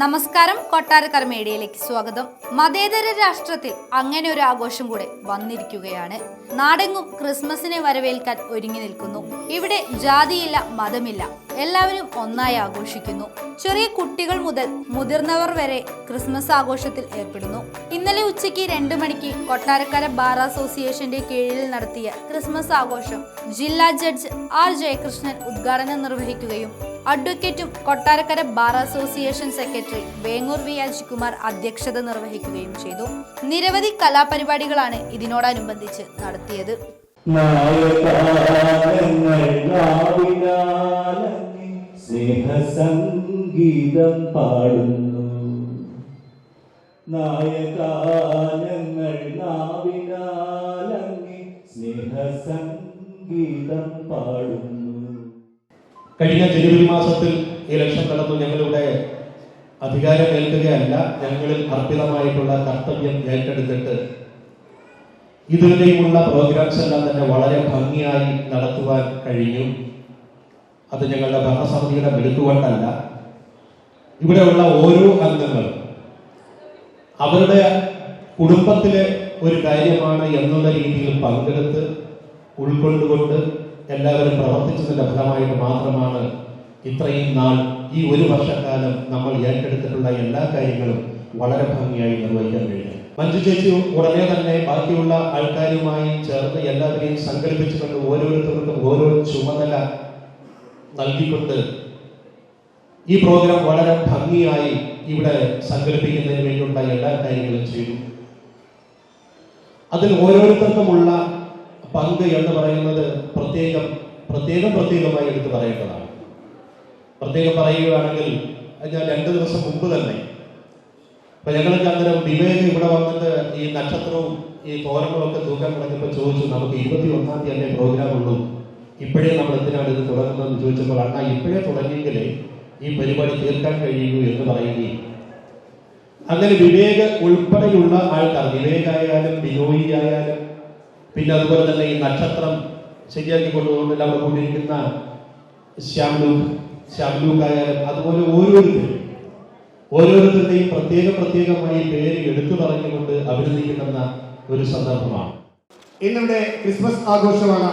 നമസ്കാരം, കൊട്ടാരക്കര മീഡിയയിലേക്ക് സ്വാഗതം. മതേതര രാഷ്ട്രത്തിൽ അങ്ങനെ ഒരു ആഘോഷം കൂടെ വന്നിരിക്കുകയാണ്. നാടെങ്ങും ക്രിസ്മസിനെ വരവേൽക്കാൻ ഒരുങ്ങി നിൽക്കുന്നു. ഇവിടെ ജാതിയില്ല, മതമില്ല, എല്ലാവരും ഒന്നായി ആഘോഷിക്കുന്നു. ചെറിയ കുട്ടികൾ മുതൽ മുതിർന്നവർ വരെ ക്രിസ്മസ് ആഘോഷത്തിൽ ഏർപ്പെടുന്നു. ഇന്നലെ ഉച്ചയ്ക്ക് 2 മണിക്ക് കൊട്ടാരക്കര ബാർ അസോസിയേഷന്റെ കീഴിൽ നടത്തിയ ക്രിസ്മസ് ആഘോഷം ജില്ലാ ജഡ്ജ് ആർ ജയകൃഷ്ണൻ ഉദ്ഘാടനം നിർവഹിക്കുകയും അഡ്വക്കേറ്റും Kottarakkara bar association secretary Vengoor V Ajikumar അധ്യക്ഷത നിർവഹിക്കുകയും ചെയ്തു. നിരവധി കലാപരിപാടികളാണ് ഇതിനോടനുബന്ധിച്ച് നടത്തിയത്. സ്നേഹസംഗീതം പാടുന്നു, നായകാനങ്ങൾ നാവിനാലങ്ങി സ്നേഹസംഗീതം പാടുന്നു. കഴിഞ്ഞ ജനുവരി മാസത്തിൽ ഇലക്ഷൻ നടന്നു. ഞങ്ങളുടെ അധികാരം ഏൽക്കുകയല്ല, ഞങ്ങളിൽ അർപ്പിതമായിട്ടുള്ള കർത്തവ്യം ഏറ്റെടുത്തിട്ട് ഇതുവരെയുമുള്ള പ്രോഗ്രാംസ് എല്ലാം തന്നെ വളരെ ഭംഗിയായി നടത്തുവാൻ കഴിഞ്ഞു. അത് ഞങ്ങളുടെ ഭരണസമിതിയുടെ മിടുക്കുകൊണ്ടല്ല, ഇവിടെയുള്ള ഓരോ അംഗങ്ങളും അവരുടെ കുടുംബത്തിലെ ഒരു കാര്യമാണ് എന്നുള്ള രീതിയിൽ പങ്കെടുത്ത് ഉൾക്കൊണ്ടുകൊണ്ട് എല്ലാവരും പ്രവർത്തിച്ചതിന്റെ ഫലമായിട്ട് മാത്രമാണ് ഇത്രയും നാൾ ഈ 1 വർഷക്കാലം നമ്മൾ ഏറ്റെടുത്തിട്ടുള്ള എല്ലാ കാര്യങ്ങളും വളരെ ഭംഗിയായി നിർവഹിക്കാൻ കഴിഞ്ഞു. മഞ്ജു ചേച്ചി ഉടനെ തന്നെ ബാക്കിയുള്ള ആൾക്കാരുമായി ചേർന്ന് എല്ലാവരെയും സംഘടിപ്പിച്ചുകൊണ്ട് ഓരോരുത്തർക്കും ഓരോ ചുമതല നൽകിക്കൊണ്ട് ഈ പ്രോഗ്രാം വളരെ ഭംഗിയായി ഇവിടെ സംഘടിപ്പിക്കുന്നതിന് വേണ്ടിയുള്ള എല്ലാ കാര്യങ്ങളും ചെയ്തു. അതിൽ ഓരോരുത്തർക്കുമുള്ള പങ്ക് എന്ന് പറയുന്നത് പ്രത്യേകമായി എടുത്ത് പറയേണ്ടതാണ്. പ്രത്യേകം പറയുകയാണെങ്കിൽ ഞാൻ 2 ദിവസം മുമ്പ് തന്നെ അപ്പൊ ഞങ്ങൾക്ക് അന്നേരം വിവേക് ഇവിടെ വന്നിട്ട് ഈ നക്ഷത്രവും ഈ തോരണവും ഒക്കെ തൂക്കാൻ തുടങ്ങിയപ്പോൾ ചോദിച്ചു, നമുക്ക് 21-ാം തീയതി അല്ലേ പ്രോഗ്രാം ഉള്ളൂ, ഇപ്പോഴേ നമ്മൾ എന്തിനാണ് ഇത് തുടങ്ങുന്നതെന്ന് ചോദിച്ചപ്പോൾ അണ്ണാ ഇപ്പോഴേ തുടങ്ങിയെങ്കിലേ ഈ പരിപാടി തീർക്കാൻ കഴിയൂ എന്ന് പറയുകയും അങ്ങനെ വിവേക് ഉൾപ്പെടെയുള്ള ആൾക്കാർ, വിവേകായാലും ബിനോയി ആയാലും പിന്നെ അതുപോലെ തന്നെ ഈ നക്ഷത്രം ശരിയാക്കി കൊണ്ടുപോകുന്നില്ല അവിടെ കൊണ്ടിരിക്കുന്ന ശ്യാംലൂക്കായാലും അതുപോലെ ഓരോരുത്തരുടെയും പ്രത്യേകമായി പേര് എടുത്തു പറഞ്ഞുകൊണ്ട് അഭിനന്ദിക്കുന്ന ഒരു സന്ദർഭമാണ്. ഇന്നിവിടെ ക്രിസ്മസ് ആഘോഷമാണ്.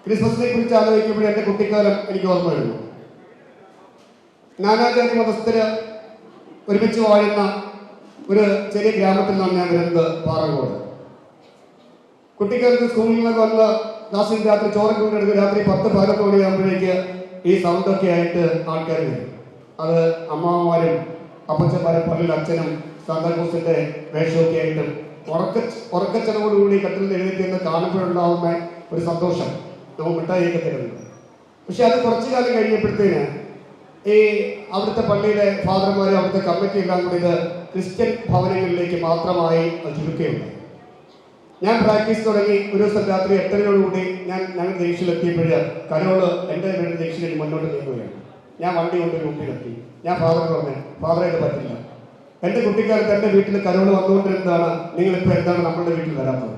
ക്രിസ്മസിനെ കുറിച്ച് ആലോചിക്കുമ്പോൾ എൻ്റെ കുട്ടിക്കാലം എനിക്ക് ഓർമ്മ വരുന്നു. നാനാജാതി മതസ്ഥര് ഒരുമിച്ച് വാഴുന്ന ഒരു ചെറിയ ഗ്രാമത്തിൽ നിന്നാണ് ഞാൻ വരുന്നത്, പാറങ്കോട്. കുട്ടിക്കാലത്ത് സ്കൂളിൽ നിന്നൊക്കെ വന്ന് ക്ലാസ്സിൽ രാത്രി ചോറൊക്കെ കൊണ്ടെടുത്ത് രാത്രി 10-11 മണിയാകുമ്പോഴേക്ക് ഈ സൗണ്ടൊക്കെ ആയിട്ട് ആൾക്കാർ വരും. അത് അമ്മാവന്മാരും അപ്പച്ചന്മാരും പള്ളിയിൽ അച്ഛനും സാന്താക്ലോസിന്റെ വേഷമൊക്കെ ആയിട്ടും ഉറക്കച്ചെലവോടുകൂടി കട്ടിൽ എഴുതിയെന്ന് കാണുമ്പോഴുണ്ടാവുന്ന ഒരു സന്തോഷം നമ്മൾ മിഠായിയൊക്കെ തരുന്നത്. പക്ഷെ അത് കുറച്ചു കാലം കഴിഞ്ഞപ്പോഴത്തേന് ഈ അവിടുത്തെ പള്ളിയിലെ ഫാദർമാരും അവിടുത്തെ കമ്മിറ്റി എല്ലാം കൂടി ഇത് ക്രിസ്ത്യൻ ഭവനങ്ങളിലേക്ക് മാത്രമായി ചുരുക്കുകയുണ്ടായി. ഞാൻ പ്രാക്ടീസ് തുടങ്ങി. ഒരു ദിവസം രാത്രി 8:30 ഞങ്ങൾ ജംഗ്ഷനിലെത്തിയപ്പോൾ കരോള് എൻ്റെ വീട് ജംഗ്ഷനിൽ മുന്നോട്ട് നീങ്ങുകയാണ്. ഞാൻ വണ്ടി കൊണ്ട് റൂട്ടിലെത്തി. ഞാൻ ഫാദറിന് പറഞ്ഞു, ഫാദറെ ഇത് പറ്റില്ല, എൻ്റെ കുട്ടിക്കാലത്ത് എൻ്റെ വീട്ടിൽ കരോള് വന്നുകൊണ്ടിരുന്നതാണ്, നിങ്ങളിപ്പോൾ എന്താണ് നമ്മളുടെ വീട്ടിൽ വരാത്തത്?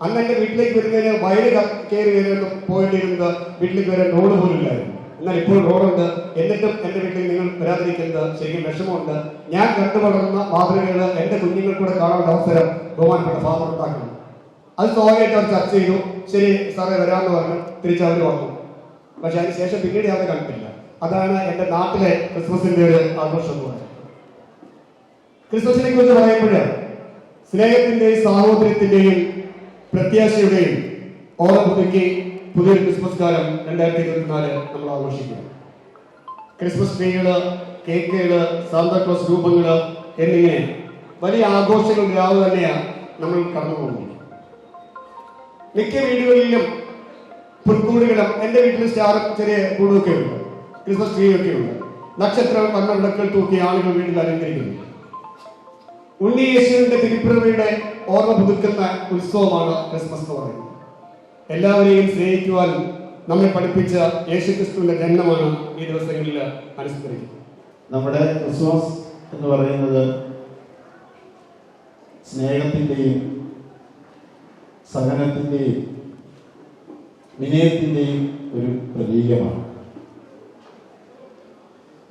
അന്ന് എൻ്റെ വീട്ടിലേക്ക് വരുന്നതിന് വയല് കയറി വരുന്നത് പോയിട്ടിരുന്നത് വീട്ടിലേക്ക് വരാൻ റോഡ് പോലും ഇല്ലായിരുന്നു. എന്നാൽ ഇപ്പോൾ റോഡുണ്ട്, എന്നിട്ടും എൻ്റെ വീട്ടിൽ നിങ്ങൾ വരാതിരിക്കുന്നത് ശരിക്കും വിഷമമുണ്ട്. ഞാൻ കണ്ടുവളർന്ന മാതൃകകൾ എൻ്റെ കുഞ്ഞുങ്ങൾക്കൂടെ കാണാനുള്ള അവസരം ബഹുമാനപ്പെട്ട ഫാദർ ഉണ്ടാക്കണം. അത് സ്വാഭാവികമായിട്ട് അവർ ചർച്ച ചെയ്തു. ശരി സാറേ വരാമെന്ന് പറഞ്ഞു. തിരിച്ചവർ വന്നു. പക്ഷെ അതിനുശേഷം പിന്നീട് അവർ കണ്ടിട്ടില്ല. അതാണ് എൻ്റെ നാട്ടിലെ ക്രിസ്മസിന്റെ ഒരു ആഘോഷം എന്ന് പറയുന്നത്. ക്രിസ്മസിനെ കുറിച്ച് പറയുമ്പോൾ സ്നേഹത്തിന്റെയും സാഹോദര്യത്തിന്റെയും പ്രത്യാശയുടെയും ഓണം പുതുക്കി പുതിയൊരു ക്രിസ്മസ് കാലം 2024 നമ്മൾ ആഘോഷിക്കുക. ക്രിസ്മസ് ട്രീകള്, കേക്കുകള്, സാന്താക്ലോസ് രൂപങ്ങള് എന്നിങ്ങനെ വലിയ ആഘോഷങ്ങൾ രാവ് തന്നെയാണ് നമ്മൾ കടന്നു പോകുന്നത്. മിക്ക വീടുകളിലും പുൽക്കൂടുകളും, എൻ്റെ വീട്ടിൽ സ്റ്റാറും ചെറിയ കൂടുമൊക്കെ ഉണ്ട്, ക്രിസ്മസ് ട്രീ ഒക്കെ ഉണ്ട്, നക്ഷത്രം മണ്ണുണ്ടക്കൾ തൂക്കി ആളുകൾ വീട്ടിൽ അലങ്കരിക്കുന്നു. ഉണ്ണി യേശുവിന്റെ തിരുപ്പിറവിയുടെ ഓർമ്മ പുതുക്കുന്ന ഉത്സവമാണ് ക്രിസ്മസ് എന്ന് പറയുന്നത്. എല്ലാവരെയും സ്നേഹിക്കുവാൻ നമ്മെ പഠിപ്പിച്ച യേശുക്രിസ്തുവിന്റെ ജന്മമാണ് ഈ ദിവസങ്ങളിൽ അനുസ്മരിക്കുന്നത്. നമ്മുടെ ക്രിസ്മസ് എന്ന് പറയുന്നത് സ്നേഹത്തിൻ്റെയും സഹനത്തിൻ്റെയും വിനയത്തിൻ്റെയും ഒരു പ്രതീകമാണ്.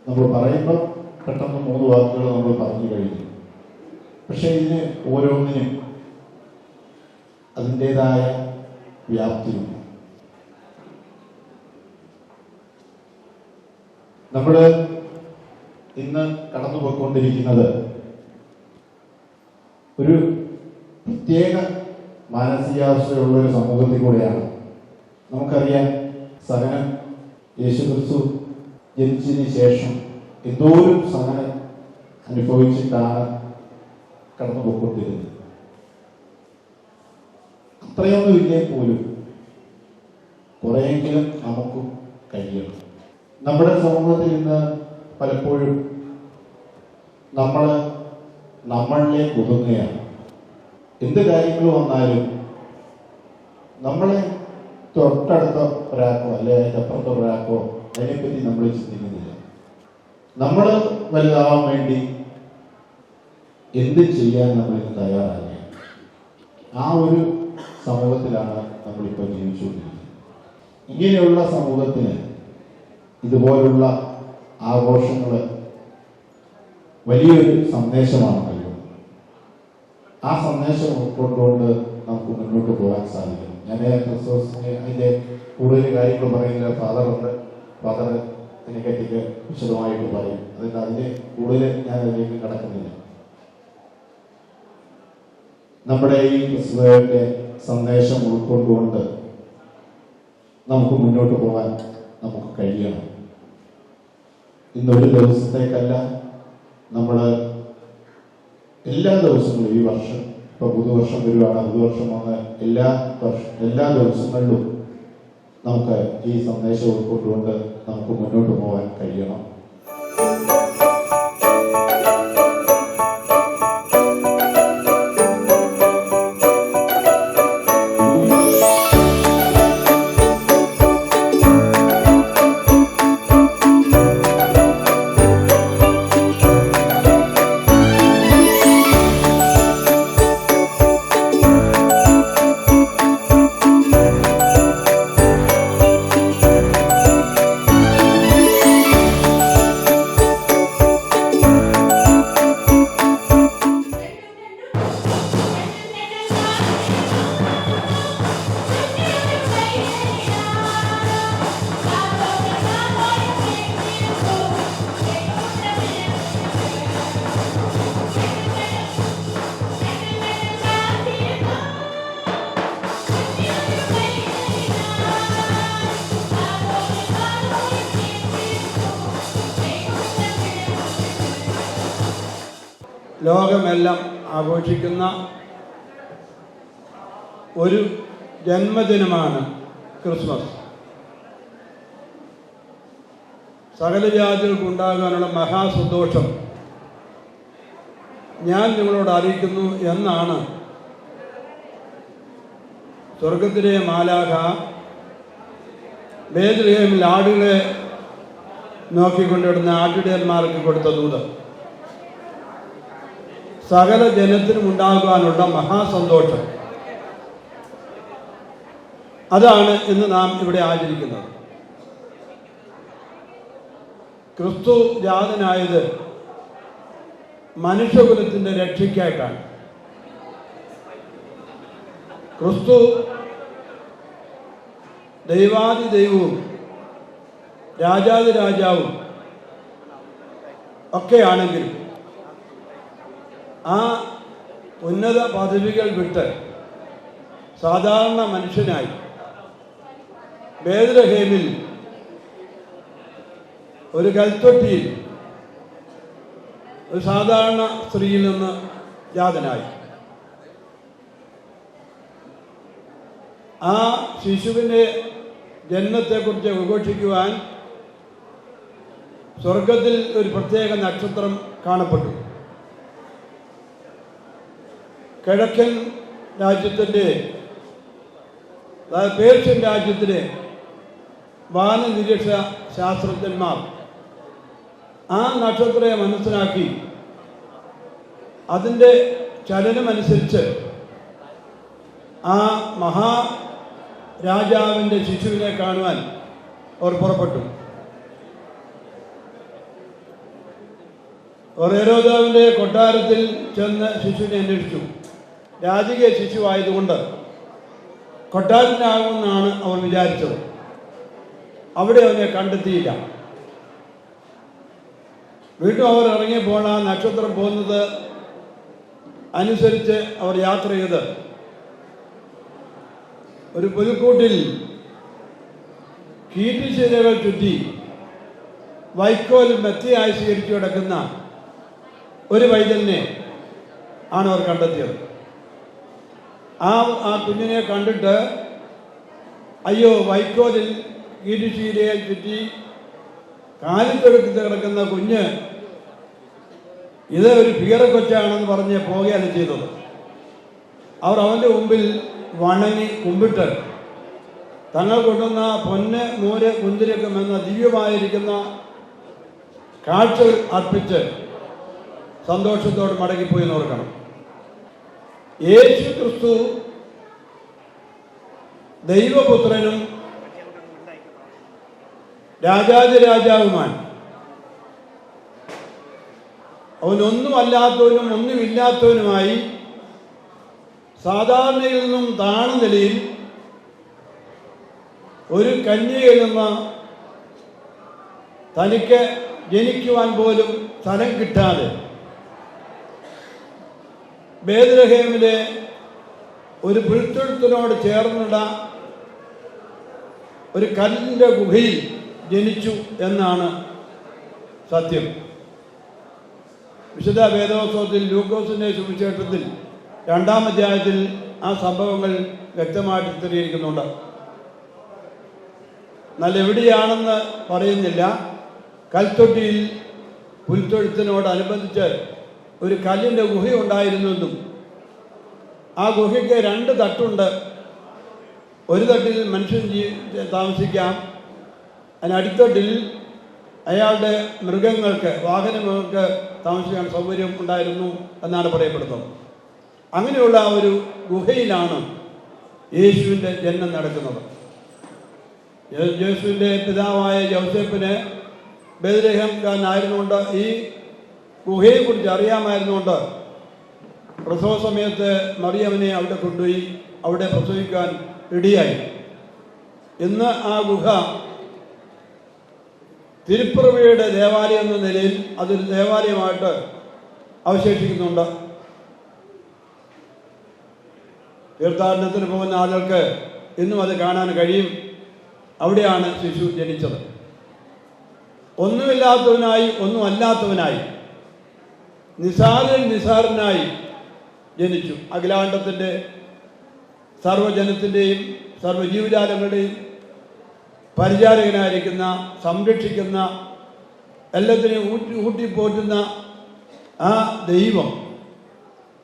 നമ്മൾ പറയുമ്പോൾ പെട്ടെന്ന് 3 വാക്കുകൾ നമ്മൾ പറഞ്ഞു കഴിഞ്ഞു. പക്ഷെ ഇതിന് ഓരോന്നിനും അതിൻ്റെതായ വ്യാപ്തിയുണ്ട്. നമ്മൾ ഇന്ന് കടന്നു പോയിക്കൊണ്ടിരിക്കുന്നത് ഒരു പ്രത്യേക മാനസികാവസ്ഥയുള്ള ഒരു സമൂഹത്തിൽ കൂടെയാണ്. നമുക്കറിയാം, സഹനം യേശുക്രിസ്തു ജനിച്ചതിന് ശേഷം എന്തോരം സഹനം അനുഭവിച്ചിട്ടാണ് കടന്നു പോയിക്കൊണ്ടിരുന്നത്. അത്രയൊന്നും ഇല്ലേ പോലും കുറെയെങ്കിലും നമുക്കും കഴിയണം. നമ്മുടെ സമൂഹത്തിൽ ഇന്ന് പലപ്പോഴും നമ്മളിലേക്ക് ഒതുങ്ങുകയാണ്. എന്ത് കാര്യങ്ങൾ വന്നാലും നമ്മളെ തൊട്ടടുത്ത ഒരാൾക്കോ അല്ലെ അതിനപ്പുറത്ത ഒരാൾക്കോ അതിനെപ്പറ്റി നമ്മൾ ചിന്തിക്കുന്നില്ല. നമ്മൾ വലുതാവാൻ വേണ്ടി എന്ത് ചെയ്യാൻ നമ്മളിന്ന് തയ്യാറാകുക. ആ ഒരു സമൂഹത്തിലാണ് നമ്മളിപ്പോൾ ജീവിച്ചുകൊണ്ടിരിക്കുന്നത്. ഇങ്ങനെയുള്ള സമൂഹത്തിന് ഇതുപോലുള്ള ആഘോഷങ്ങൾ വലിയൊരു സന്ദേശമാണ് നൽകുന്നത്. ആ സന്ദേശം ഉൾക്കൊണ്ടുകൊണ്ട് നമുക്ക് മുന്നോട്ട് പോകാൻ സാധിക്കും. ഞാൻ ക്രിസ്തുമസിന് അതിൻ്റെ കൂടുതൽ കാര്യങ്ങൾ പറയുന്നില്ല. ഫാദറുണ്ട്, ഫാദർ ഇതിനെപ്പറ്റിക്ക് വിശദമായിട്ട് പറയും. അതിന് കൂടുതൽ ഞാൻ അതിലേക്ക് കടക്കുന്നില്ല. നമ്മുടെ ഈ ക്രിസ്തുവിന്റെ സന്ദേശം ഉൾക്കൊണ്ടുകൊണ്ട് നമുക്ക് മുന്നോട്ട് പോകാൻ നമുക്ക് കഴിയണം. ഇന്നൊരു ദിവസത്തേക്കല്ല, നമ്മൾ എല്ലാ ദിവസങ്ങളും ഈ വർഷം ഇപ്പോൾ പുതുവർഷം വരുവാണ്, പുതുവർഷം വന്ന് എല്ലാ ദിവസങ്ങളിലും നമുക്ക് ഈ സന്ദേശം ഉൾക്കൊണ്ടുകൊണ്ട് നമുക്ക് മുന്നോട്ട് പോകാൻ കഴിയണം. ലോകമെല്ലാം ആഘോഷിക്കുന്ന ഒരു ജന്മദിനമാണ് ക്രിസ്മസ്. സകല ജാതികൾക്കുണ്ടാകാനുള്ള മഹാസന്തോഷം ഞാൻ നിങ്ങളോട് അറിയിക്കുന്നു എന്നാണ് സ്വർഗത്തിലെ മാലാഖ ബേത്ലഹേമിൽ ആടുകളെ നോക്കിക്കൊണ്ടിരുന്ന ആട്ടിടയന്മാർക്ക് കൊടുത്ത ദൂതം. സകല ജനത്തിനും ഉണ്ടാകുവാനുള്ള മഹാസന്തോഷം, അതാണ് ഇന്ന് നാം ഇവിടെ ആചരിക്കുന്നത്. ക്രിസ്തു ജാതനായത് മനുഷ്യകുലത്തിൻ്റെ രക്ഷയ്ക്കായിട്ടാണ്. ക്രിസ്തു ദൈവാദി ദൈവവും രാജാതി രാജാവും ഒക്കെയാണെങ്കിലും ആ ഉന്നത പദവികൾ വിട്ട് സാധാരണ മനുഷ്യനായി ബേത്ലഹേമിൽ ഒരു കൽത്തൊട്ടിയിൽ ഒരു സാധാരണ സ്ത്രീയിൽ നിന്ന് ജാതനായി. ആ ശിശുവിൻ്റെ ജന്മത്തെക്കുറിച്ച് ഉദ്ഘോഷിക്കുവാൻ സ്വർഗത്തിൽ ഒരു പ്രത്യേക നക്ഷത്രം കാണപ്പെട്ടു. കിഴക്കൻ രാജ്യത്തിൻ്റെ, അതായത് പേർഷ്യൻ രാജ്യത്തിലെ വാനനിരീക്ഷ ശാസ്ത്രജ്ഞന്മാർ ആ നക്ഷത്രത്തെ മനസ്സിലാക്കി അതിൻ്റെ ചലനമനുസരിച്ച് ആ മഹാരാജാവിൻ്റെ ശിശുവിനെ കാണുവാൻ അവർ പുറപ്പെട്ടു. ഹെരോദാവിൻ്റെ കൊട്ടാരത്തിൽ ചെന്ന് ശിശുവിനെ അന്വേഷിച്ചു. രാജകീയ ശിശുവായതുകൊണ്ട് കൊട്ടാരത്തിനാകുമെന്നാണ് അവർ വിചാരിച്ചത്. അവിടെ അവനെ കണ്ടെത്തിയില്ല. വീണ്ടും അവർ ഇറങ്ങിയപ്പോൾ ആ നക്ഷത്രം പോകുന്നത് അനുസരിച്ച് അവർ യാത്ര ചെയ്ത് ഒരു പുൽക്കൂട്ടിൽ കീറ്റുശീലകൾ ചുറ്റി വൈക്കോൽ മെത്തയായി സ്വീകരിച്ചു കിടക്കുന്ന ഒരു പൈതലിനെ ആണ് അവർ കണ്ടെത്തിയത്. ആ കുഞ്ഞിനെ കണ്ടിട്ട് അയ്യോ, വൈക്കോലിൽ കീറ്റുശീലയെ ചുറ്റി കാലിത്തൊടുക്കി കിടക്കുന്ന കുഞ്ഞ് ഇത് ഒരു പീറക്കൊച്ചാണെന്ന് പറഞ്ഞ് പോകുകയാണ് ചെയ്തത്. അവർ അവൻ്റെ മുമ്പിൽ വണങ്ങി കുമ്പിട്ട് തങ്ങൾ കൊണ്ടുവന്ന പൊന്ന്, മൂര്, കുന്തിരക്കം എന്ന ദിവ്യമായിരിക്കുന്ന കാഴ്ചകൾ അർപ്പിച്ച് സന്തോഷത്തോടെ മടങ്ങിപ്പോയി നോക്കണം. യേശു ക്രിസ്തു ദൈവപുത്രനും രാജാതിരാജാവുമാണ്. അവനൊന്നും അല്ലാത്തവനും ഒന്നുമില്ലാത്തവനുമായി സാധാരണയിൽ നിന്നും താണ നിലയിൽ ഒരു കന്യകയിൽ നിന്ന് തനിക്ക് ജനിക്കുവാൻ പോലും സ്ഥലം കിട്ടാതെ ബേത്ലഹേമിലെ ഒരു പുൽത്തൊഴുത്തിനോട് ചേർന്നിട ഒരു കല്ലിൻ്റെ ഗുഹയിൽ ജനിച്ചു എന്നാണ് സത്യം. വിശുദ്ധ വേദോത്സവത്തിൽ ലൂക്കോസിൻ്റെ സുവിശേഷത്തിൽ 2-ാം അധ്യായത്തിൽ ആ സംഭവങ്ങൾ വ്യക്തമായിട്ട് ചിത്രീകരിക്കുന്നുണ്ട്. എന്നാൽ എവിടെയാണെന്ന് പറയുന്നില്ല. കൽത്തൊട്ടിയിൽ പുൽത്തൊഴുത്തിനോടനുബന്ധിച്ച് ഒരു കല്ലിൻ്റെ ഗുഹയുണ്ടായിരുന്നെന്നും ആ ഗുഹയ്ക്ക് 2 തട്ടുണ്ട്. ഒരു തട്ടിൽ മനുഷ്യൻ താമസിക്കാം, അതിനടിത്തട്ടിൽ അയാളുടെ മൃഗങ്ങൾക്ക്, വാഹനങ്ങൾക്ക് താമസിക്കാൻ സൗകര്യം ഉണ്ടായിരുന്നു എന്നാണ് പറയപ്പെടുന്നത്. അങ്ങനെയുള്ള ഒരു ഗുഹയിലാണ് യേശുവിൻ്റെ ജനനം നടക്കുന്നത്. യേശുവിൻ്റെ പിതാവായ യൗസേപ്പിന് ബേത്ലഹേംകാരനായിരുന്നുകൊണ്ട് ഈ ഗുഹയെക്കുറിച്ച് അറിയാമായിരുന്നുകൊണ്ട് പ്രസവ സമയത്ത് മറിയമ്മനെ അവിടെ കൊണ്ടുപോയി അവിടെ പ്രസവിക്കാൻ ഇടയായി. ഇന്ന് ആ ഗുഹ തിരുപ്പിറവിയുടെ ദേവാലയം എന്ന നിലയിൽ അതൊരു ദേവാലയമായിട്ട് അവശേഷിക്കുന്നുണ്ട്. തീർത്ഥാടനത്തിന് പോകുന്ന ആളുകൾക്ക് ഇന്നും അത് കാണാൻ കഴിയും. അവിടെയാണ് ശിശു ജനിച്ചത്. ഒന്നുമില്ലാത്തവനായി ഒന്നും അല്ലാത്തവനായി നിസാരിൽ നിസാരനായി ജനിച്ചു. അഖിലാണ്ടത്തിൻ്റെ സർവ്വജനത്തിൻ്റെയും സർവ്വജീവജാലങ്ങളുടെയും പരിചാരകനായിരിക്കുന്ന, സംരക്ഷിക്കുന്ന, എല്ലാത്തിനെയും ഊട്ടിപ്പോറ്റുന്ന ആ ദൈവം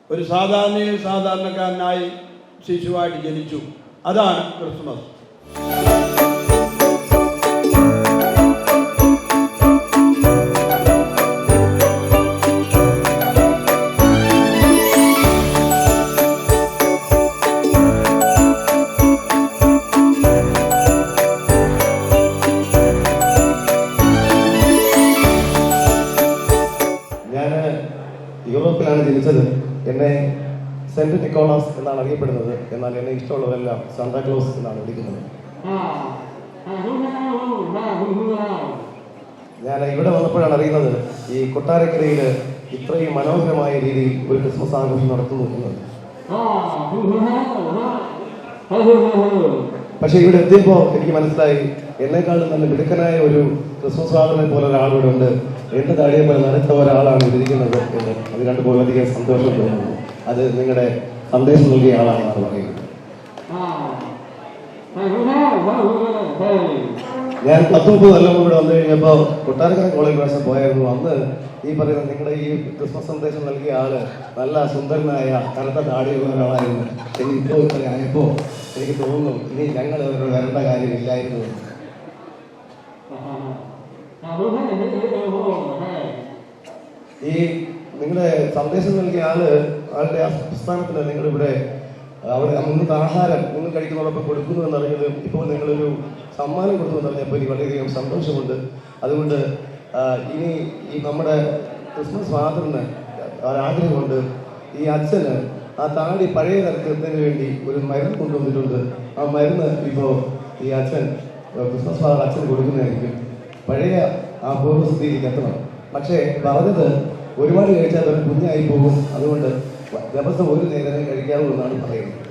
ഒരു സാധാരണക്കാരനായി ശിശുവായിട്ട് ജനിച്ചു. അതാണ് ക്രിസ്മസ്. യൂറോപ്പിലാണ് ജനിച്ചത്. എന്നെ സെന്റ് നിക്കോളാസ് എന്നാണ് അറിയപ്പെടുന്നത്. എന്നാൽ എന്നെ ഇഷ്ടമുള്ളവരെല്ലാം സാന്താക്ലോസ് എന്നാണ് വിളിക്കുന്നത്. ഞാൻ ഇവിടെ വന്നപ്പോഴാണ് അറിയുന്നത് ഈ കൊട്ടാരക്കരയിൽ ഇത്രയും മനോഹരമായ രീതിയിൽ ഒരു ക്രിസ്മസ് ആഘോഷം നടത്തുന്നു എന്നത്. പക്ഷെ ഇവിടെ എത്തിയപ്പോൾ എനിക്ക് മനസ്സിലായി, എന്നെക്കാളും നല്ല മിടുക്കനായ ഒരു ക്രിസ്മസ് ഫാദറിനെ പോലെ ഒരാളിവിടെ ഉണ്ട്. എന്റെ താടിയെ പോലെ നടുത്ത ഒരാളാണ് ഇരിക്കുന്നത് എന്ന് അത് കണ്ടുപോയി അധികം സന്തോഷം തോന്നുന്നു. അത് നിങ്ങളുടെ സന്ദേശം നൽകിയ ആളാണെന്നാണ് പറയുന്നത്. ഞാൻ 19 കൊല്ലം ഇവിടെ വന്നു കഴിഞ്ഞപ്പോൾ കൊട്ടാരക്കര കോളേജ് പ്രാവശ്യം പോയായിരുന്നു. അന്ന് ഈ പറയുന്ന നിങ്ങളുടെ ഈ ക്രിസ്മസ് സന്ദേശം നൽകിയ ആള് നല്ല സുന്ദരനായ കറുത്ത താടിയുള്ള ഒരാളായിരുന്നു. ഇപ്പോൾ ഇത്ര ആയപ്പോൾ എനിക്ക് തോന്നുന്നു ഇനി ഞങ്ങൾ അവരോട് വരേണ്ട കാര്യമില്ലായിരുന്നു. ഈ നിങ്ങളുടെ സന്ദേശം നൽകിയ ആളുടെ ആ പ്രസ്ഥാനത്തിന് നിങ്ങളിവിടെ അവിടെ നിങ്ങൾക്ക് ആഹാരം നിങ്ങൾ കഴിക്കുന്നതോടൊപ്പം കൊടുക്കുന്നു എന്നറിഞ്ഞത്, ഇപ്പോൾ നിങ്ങളൊരു സമ്മാനം കൊടുത്തു എന്നറിഞ്ഞപ്പോൾ എനിക്ക് വളരെയധികം സന്തോഷമുണ്ട്. അതുകൊണ്ട് ഇനി ഈ നമ്മുടെ ക്രിസ്മസ് ഫാദറിന് ഒരാഗ്രഹമുണ്ട്. ഈ അച്ഛന് ആ താടി പഴയ തരത്തിനു വേണ്ടി ഒരു മരുന്ന് കൊണ്ടുവന്നിട്ടുണ്ട്. ആ മരുന്ന് ഇപ്പോൾ ഈ അച്ഛൻ ക്രിസ്മസ് ഫാദർ അച്ഛന് കൊടുക്കുന്നതായിരിക്കും. പഴയ ആ പൂർവ്വസ്ഥിതിയിലേക്ക് എത്തണം. പക്ഷേ പറഞ്ഞത് ഒരുപാട് കഴിച്ചാൽ ഒരു കുഞ്ഞായി പോകും. അതുകൊണ്ട് ദിവസം ഒരു നേരം കഴിക്കാവൂ എന്നാണ് പറയുന്നത്.